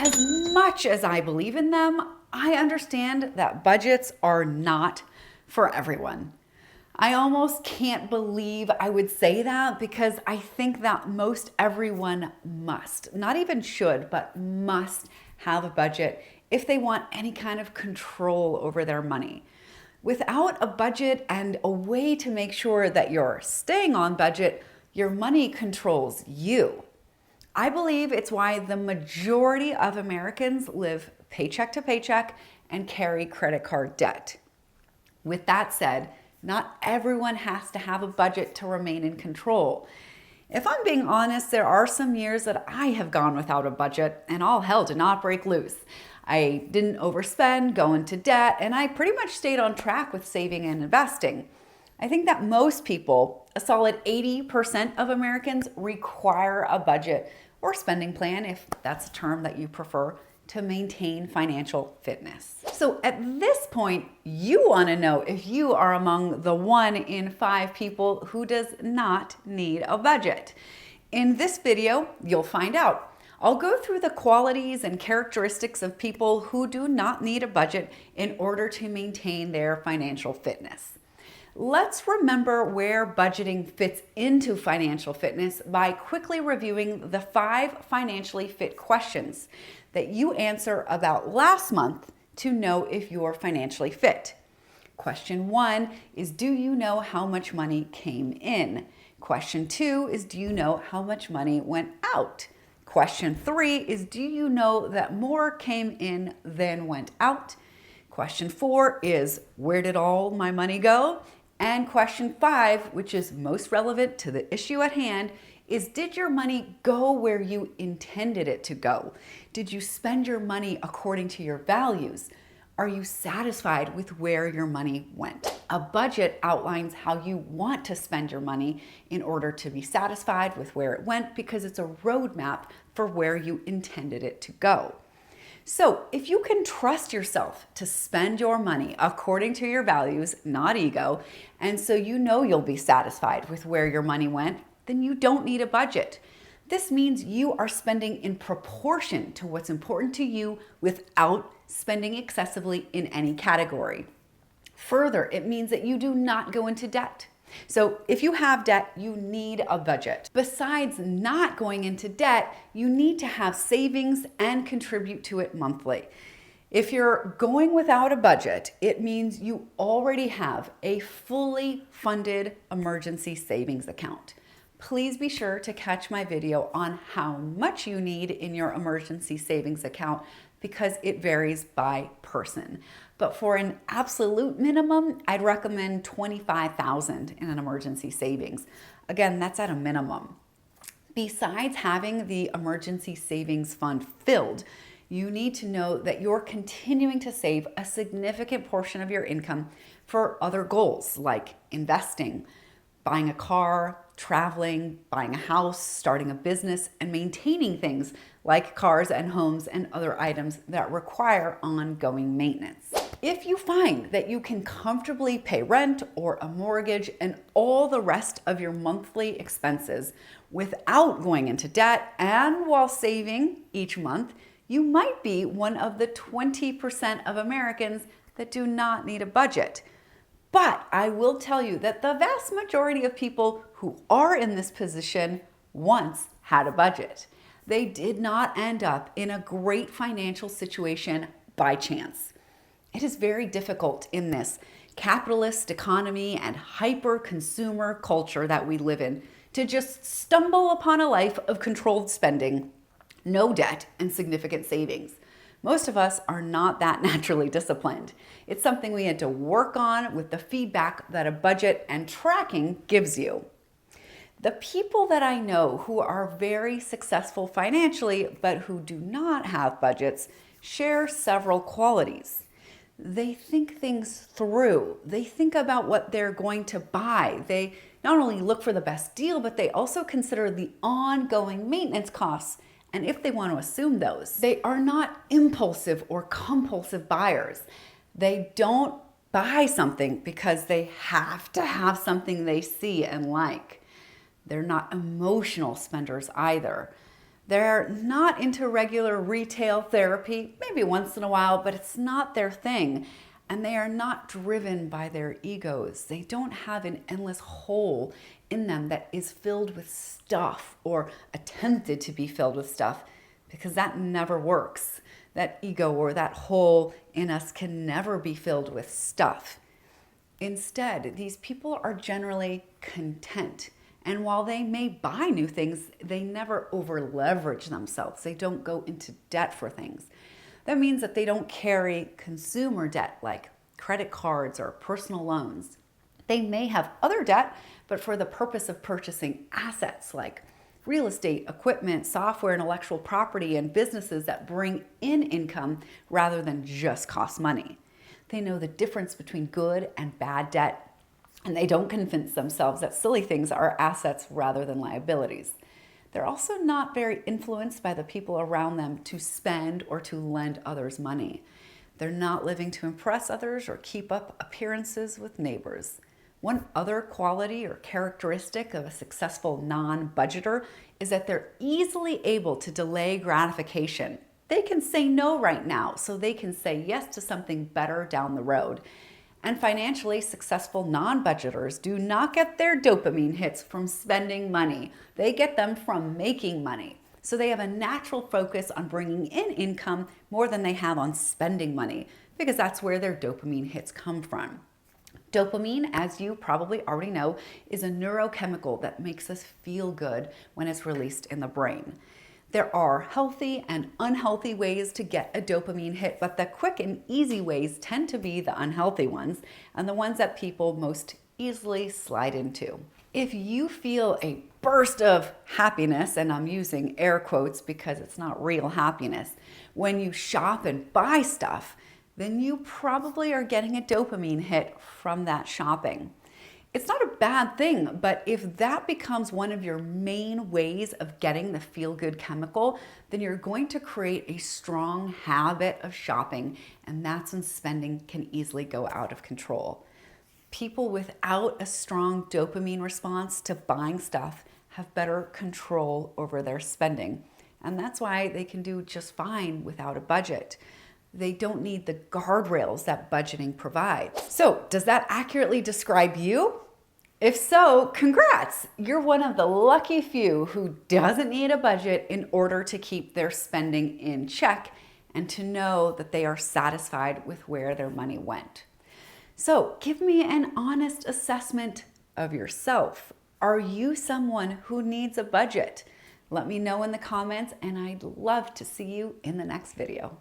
As much as I believe in them, I understand that budgets are not for everyone. I almost can't believe I would say that because I think that most everyone must, not even should, but must have a budget if they want any kind of control over their money. Without a budget and a way to make sure that you're staying on budget, your money controls you. I believe it's why the majority of Americans live paycheck to paycheck and carry credit card debt. With that said, not everyone has to have a budget to remain in control. If I'm being honest, there are some years that I have gone without a budget and all hell did not break loose. I didn't overspend, go into debt, and I pretty much stayed on track with saving and investing. I think that most people, a solid 80% of Americans, require a budget or spending plan, if that's a term that you prefer, to maintain financial fitness. So at this point, you want to know if you are among the 1 in 5 people who does not need a budget. In this video, you'll find out. I'll go through the qualities and characteristics of people who do not need a budget in order to maintain their financial fitness. Let's remember where budgeting fits into financial fitness by quickly reviewing the 5 financially fit questions that you answer about last month to know if you're financially fit. Question 1 is, do you know how much money came in? Question 2 is, do you know how much money went out? Question 3 is, do you know that more came in than went out? Question 4 is, where did all my money go? And question 5, which is most relevant to the issue at hand, is, did your money go where you intended it to go? Did you spend your money according to your values? Are you satisfied with where your money went? A budget outlines how you want to spend your money in order to be satisfied with where it went, because it's a roadmap for where you intended it to go. So if you can trust yourself to spend your money according to your values, not ego, and so you know you'll be satisfied with where your money went, then you don't need a budget. This means you are spending in proportion to what's important to you without spending excessively in any category. Further, it means that you do not go into debt. So if you have debt, you need a budget. Besides not going into debt, you need to have savings and contribute to it monthly. If you're going without a budget, it means you already have a fully funded emergency savings account. Please be sure to catch my video on how much you need in your emergency savings account because it varies by person. But for an absolute minimum, I'd recommend $25,000 in an emergency savings. Again, that's at a minimum. Besides having the emergency savings fund filled, you need to know that you're continuing to save a significant portion of your income for other goals like investing, buying a car, traveling, buying a house, starting a business, and maintaining things like cars and homes and other items that require ongoing maintenance. If you find that you can comfortably pay rent or a mortgage and all the rest of your monthly expenses without going into debt and while saving each month, you might be one of the 20% of Americans that do not need a budget. But I will tell you that the vast majority of people who are in this position once had a budget. They did not end up in a great financial situation by chance. It is very difficult in this capitalist economy and hyper-consumer culture that we live in to just stumble upon a life of controlled spending, no debt, and significant savings. Most of us are not that naturally disciplined. It's something we had to work on with the feedback that a budget and tracking gives you. The people that I know who are very successful financially but who do not have budgets share several qualities. They think things through. They think about what they're going to buy. They not only look for the best deal, but they also consider the ongoing maintenance costs and if they want to assume those. They are not impulsive or compulsive buyers. They don't buy something because they have to have something they see and like. They're not emotional spenders either. They're not into regular retail therapy, maybe once in a while, but it's not their thing. And they are not driven by their egos. They don't have an endless hole in them that is filled with stuff or attempted to be filled with stuff, because that never works. That ego or that hole in us can never be filled with stuff. Instead, these people are generally content. And while they may buy new things, they never over leverage themselves. They don't go into debt for things. That means that they don't carry consumer debt like credit cards or personal loans. They may have other debt, but for the purpose of purchasing assets like real estate, equipment, software, intellectual property, and businesses that bring in income rather than just cost money. They know the difference between good and bad debt, and they don't convince themselves that silly things are assets rather than liabilities. They're also not very influenced by the people around them to spend or to lend others money. They're not living to impress others or keep up appearances with neighbors. One other quality or characteristic of a successful non-budgeter is that they're easily able to delay gratification. They can say no right now, so they can say yes to something better down the road. And financially successful non-budgeters do not get their dopamine hits from spending money. They get them from making money. So they have a natural focus on bringing in income more than they have on spending money, because that's where their dopamine hits come from. Dopamine, as you probably already know, is a neurochemical that makes us feel good when it's released in the brain. There are healthy and unhealthy ways to get a dopamine hit, but the quick and easy ways tend to be the unhealthy ones and the ones that people most easily slide into. If you feel a burst of happiness, and I'm using air quotes because it's not real happiness, when you shop and buy stuff, then you probably are getting a dopamine hit from that shopping. It's not a bad thing, but if that becomes one of your main ways of getting the feel-good chemical, then you're going to create a strong habit of shopping, and that's when spending can easily go out of control. People without a strong dopamine response to buying stuff have better control over their spending, and that's why they can do just fine without a budget. They don't need the guardrails that budgeting provides. So, does that accurately describe you? If so, congrats! You're one of the lucky few who doesn't need a budget in order to keep their spending in check and to know that they are satisfied with where their money went. So, give me an honest assessment of yourself. Are you someone who needs a budget? Let me know in the comments, and I'd love to see you in the next video.